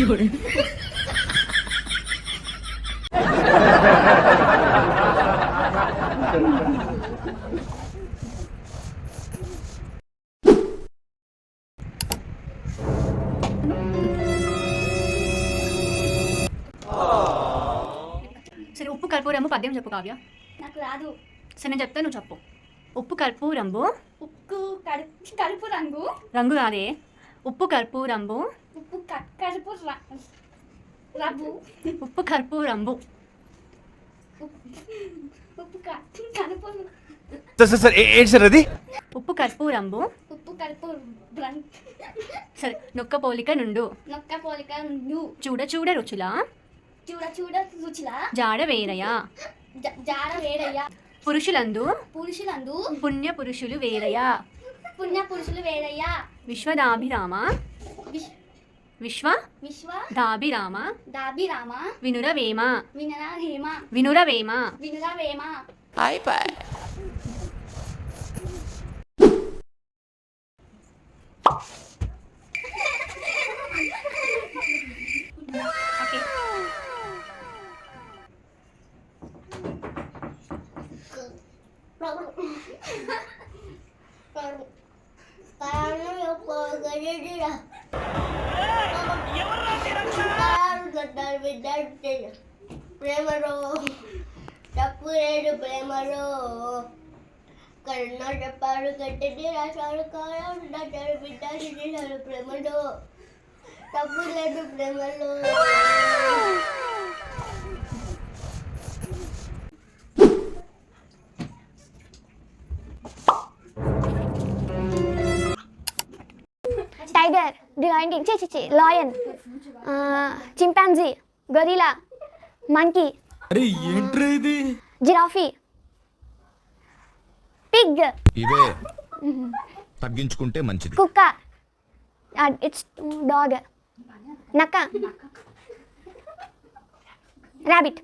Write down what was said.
సరే ఉప్పు కర్పూరము పద్యం చెప్పు కావ్య. నాకు రాదు. సరే నేను చెప్తా, నువ్వు చెప్పు. ఉప్పు కర్పూరంబు. ఉప్పు కరుపు రంగు. రంగు కాదే, ఉప్పు కర్పూరంబు. ఉప్పు కరుపు రబ్బు. ఉప్పు కర్పూరంబు. ఉప్పు కరుపు. సార్ ఏంటి సార్ అది? ఉప్పు కర్పూరంబు. ఉప్పు కరుపు రంగు. సరే నొక్క పోలిక నుండు. నొక్క పోలిక నుండు. చూడ చూడ రుచులా. చూడ చూడ రుచులా. జాడ వేరయా. జాడ వేరయ్యా. పురుషులందు పుణ్య పురుషులు వేరయా. పుణ్య పురుషులు వేరయ్యా. విశ్వదాభిరామ. విశ్వ దాభిరామ. దాభిరామ. వినురవేమ. వినరవేమ. వినురవేమ. వినురవేమ. అయిపోయి. ప్రేమలో తప్పు లేదు, ప్రేమలో కన్నా చెప్పాడు గట్టి రాశాడు కాడు బిడ్డ ప్రేమలో తప్పు లేదు, ప్రేమలో. Tiger, lion, chimpanzee, guerrilla, monkey, giraffe, Pig, ఇవే తగ్గించుకుంటే మంచిది. కుక్క, ఇట్స్ డాగ్, నక్క, రాబిట్.